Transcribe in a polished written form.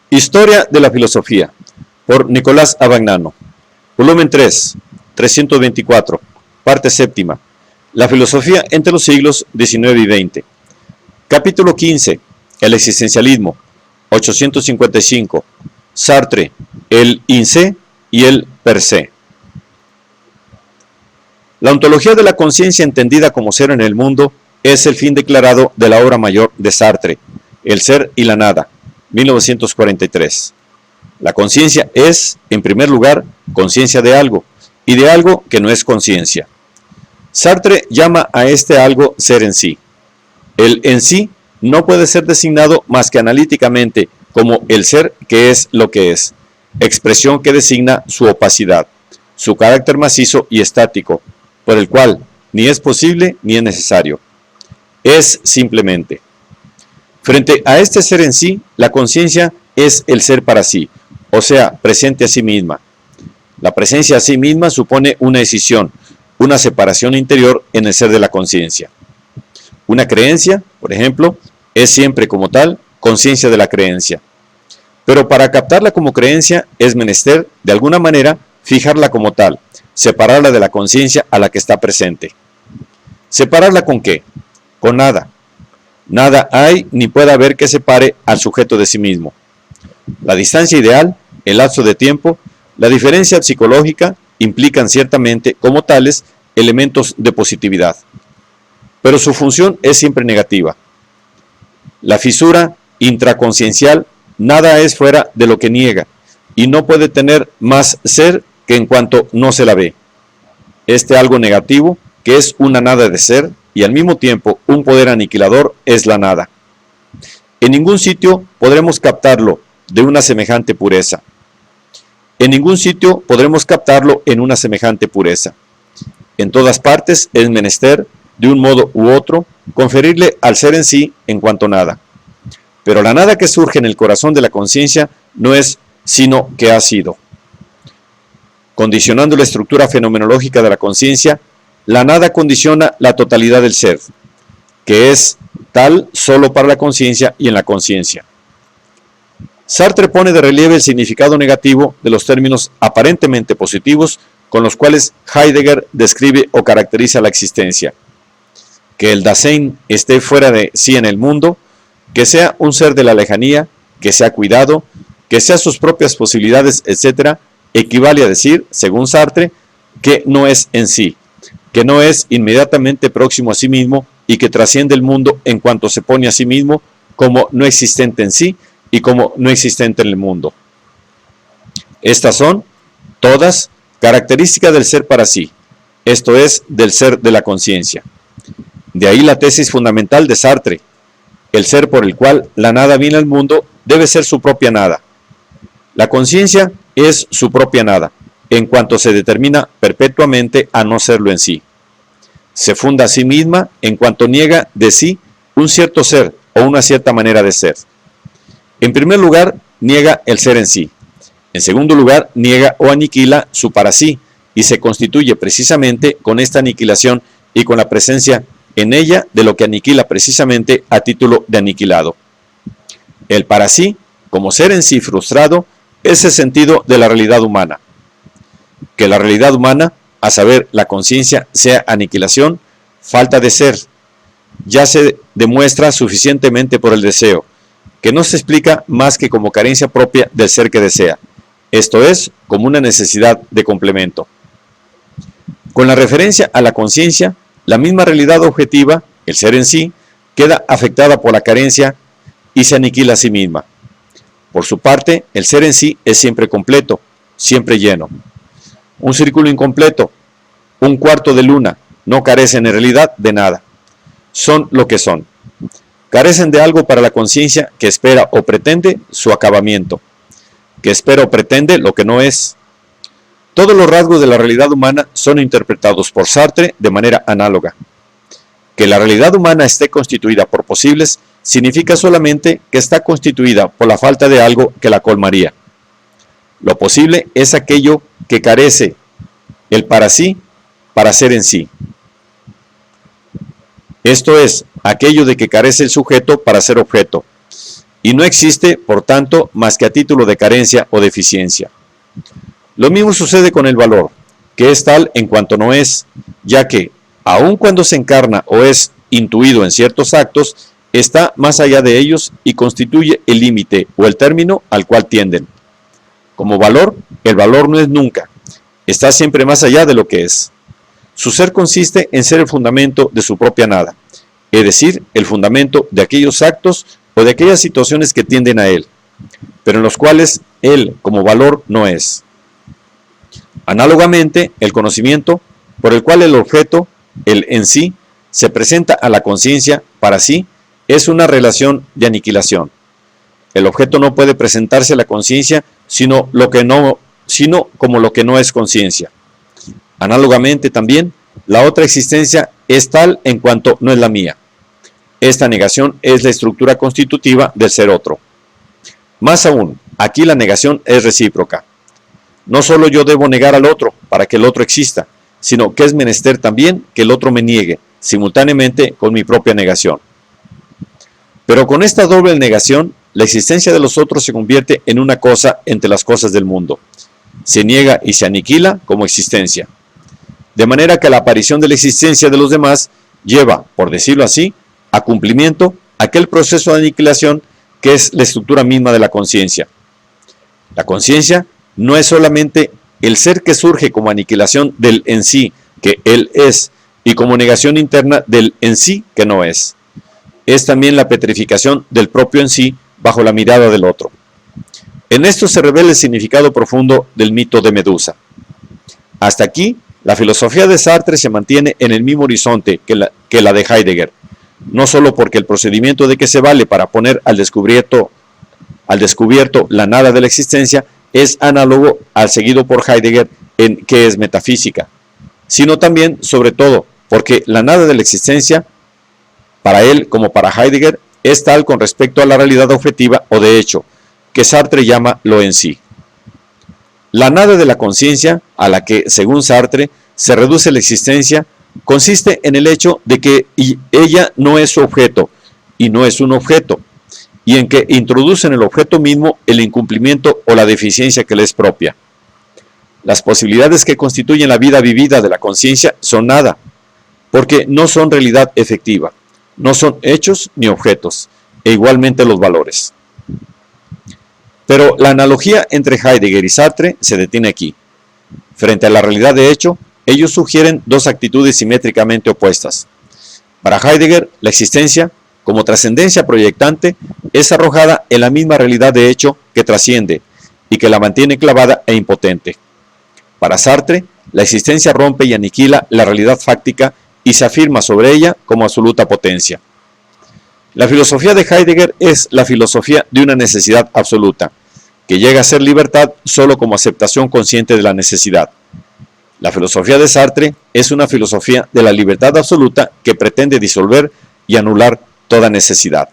Historia de la filosofía, por Nicolás Abagnano. Volumen 3, 324, parte séptima. La filosofía entre los siglos XIX y XX. Capítulo 15. El existencialismo. 855. Sartre, el in se y el per se. La ontología de la conciencia entendida como ser en el mundo es el fin declarado de la obra mayor de Sartre, El ser y la nada, 1943. La conciencia es, en primer lugar, conciencia de algo, y de algo que no es conciencia. Sartre llama a este algo ser en sí. El en sí no puede ser designado más que analíticamente como el ser que es lo que es, expresión que designa su opacidad, su carácter macizo y estático, por el cual ni es posible ni es necesario. Es simplemente. Frente a este ser en sí, la conciencia es el ser para sí, o sea, presente a sí misma. La presencia a sí misma supone una escisión, una separación interior en el ser de la conciencia. Una creencia, por ejemplo, es siempre como tal conciencia de la creencia. Pero para captarla como creencia es menester, de alguna manera, fijarla como tal, separarla de la conciencia a la que está presente. ¿Separarla con qué? Con nada. Nada hay ni puede haber que separe al sujeto de sí mismo. La distancia ideal, el lapso de tiempo, la diferencia psicológica implican ciertamente, como tales, elementos de positividad. Pero su función es siempre negativa. La fisura intraconsciencial, nada es fuera de lo que niega, y no puede tener más ser que en cuanto no se la ve. Este algo negativo, que es una nada de ser, y al mismo tiempo un poder aniquilador, es la nada. En ningún sitio podremos captarlo de una semejante pureza. En ningún sitio podremos captarlo en una semejante pureza. En todas partes es menester, de un modo u otro, conferirle al ser en sí en cuanto nada. Pero la nada que surge en el corazón de la conciencia no es sino que ha sido. Condicionando la estructura fenomenológica de la conciencia, la nada condiciona la totalidad del ser, que es tal solo para la conciencia y en la conciencia. Sartre pone de relieve el significado negativo de los términos aparentemente positivos con los cuales Heidegger describe o caracteriza la existencia. Que el Dasein esté fuera de sí en el mundo, que sea un ser de la lejanía, que sea cuidado, que sea sus propias posibilidades, etc., equivale a decir, según Sartre, que no es en sí, que no es inmediatamente próximo a sí mismo y que trasciende el mundo en cuanto se pone a sí mismo como no existente en sí y como no existente en el mundo. Estas son, todas, características del ser para sí, esto es, del ser de la conciencia. De ahí la tesis fundamental de Sartre: el ser por el cual la nada viene al mundo debe ser su propia nada. La conciencia es su propia nada, en cuanto se determina perpetuamente a no serlo en sí. Se funda a sí misma en cuanto niega de sí un cierto ser o una cierta manera de ser. En primer lugar, niega el ser en sí. En segundo lugar, niega o aniquila su para sí, y se constituye precisamente con esta aniquilación y con la presencia en ella de lo que aniquila precisamente a título de aniquilado. El para sí, como ser en sí frustrado, es el sentido de la realidad humana. Que la realidad humana, a saber, la conciencia, sea aniquilación, falta de ser, ya se demuestra suficientemente por el deseo, que no se explica más que como carencia propia del ser que desea, esto es, como una necesidad de complemento. Con la referencia a la conciencia, la misma realidad objetiva, el ser en sí, queda afectada por la carencia y se aniquila a sí misma. Por su parte, el ser en sí es siempre completo, siempre lleno. Un círculo incompleto, un cuarto de luna, no carecen en realidad de nada. Son lo que son. Carecen de algo para la conciencia que espera o pretende su acabamiento, que espera o pretende lo que no es. Todos los rasgos de la realidad humana son interpretados por Sartre de manera análoga. Que la realidad humana esté constituida por posibles significa solamente que está constituida por la falta de algo que la colmaría. Lo posible es aquello que carece el para sí, para ser en sí. Esto es, aquello de que carece el sujeto para ser objeto, y no existe, por tanto, más que a título de carencia o deficiencia. Lo mismo sucede con el valor, que es tal en cuanto no es, ya que, aun cuando se encarna o es intuido en ciertos actos, está más allá de ellos y constituye el límite o el término al cual tienden. Como valor, el valor no es nunca, está siempre más allá de lo que es. Su ser consiste en ser el fundamento de su propia nada, es decir, el fundamento de aquellos actos o de aquellas situaciones que tienden a él, pero en los cuales él como valor no es. Análogamente, el conocimiento, por el cual el objeto, el en sí, se presenta a la conciencia para sí, es una relación de aniquilación. El objeto no puede presentarse a la conciencia sino como lo que no es conciencia. Análogamente también, la otra existencia es tal en cuanto no es la mía. Esta negación es la estructura constitutiva del ser otro. Más aún, aquí la negación es recíproca. No solo yo debo negar al otro para que el otro exista, sino que es menester también que el otro me niegue, simultáneamente con mi propia negación. Pero con esta doble negación, la existencia de los otros se convierte en una cosa entre las cosas del mundo. Se niega y se aniquila como existencia. De manera que la aparición de la existencia de los demás lleva, por decirlo así, a cumplimiento aquel proceso de aniquilación que es la estructura misma de la conciencia. La conciencia no es solamente el ser que surge como aniquilación del en sí, que él es, y como negación interna del en sí, que no es. Es también la petrificación del propio en sí bajo la mirada del otro. En esto se revela el significado profundo del mito de Medusa. Hasta aquí, la filosofía de Sartre se mantiene en el mismo horizonte que la de Heidegger, no solo porque el procedimiento de que se vale para poner al descubierto la nada de la existencia es análogo al seguido por Heidegger en qué es metafísica, sino también, sobre todo, porque la nada de la existencia, para él como para Heidegger, es tal con respecto a la realidad objetiva o de hecho, que Sartre llama lo en sí. La nada de la conciencia, a la que, según Sartre, se reduce la existencia, consiste en el hecho de que ella no es su objeto y no es un objeto, y en que introduce en el objeto mismo el incumplimiento o la deficiencia que le es propia. Las posibilidades que constituyen la vida vivida de la conciencia son nada, porque no son realidad efectiva, no son hechos ni objetos, e igualmente los valores. Pero la analogía entre Heidegger y Sartre se detiene aquí. Frente a la realidad de hecho, ellos sugieren dos actitudes simétricamente opuestas. Para Heidegger, la existencia, como trascendencia proyectante, es arrojada en la misma realidad de hecho que trasciende y que la mantiene clavada e impotente. Para Sartre, la existencia rompe y aniquila la realidad fáctica y se afirma sobre ella como absoluta potencia. La filosofía de Heidegger es la filosofía de una necesidad absoluta, que llega a ser libertad solo como aceptación consciente de la necesidad. La filosofía de Sartre es una filosofía de la libertad absoluta que pretende disolver y anular toda necesidad.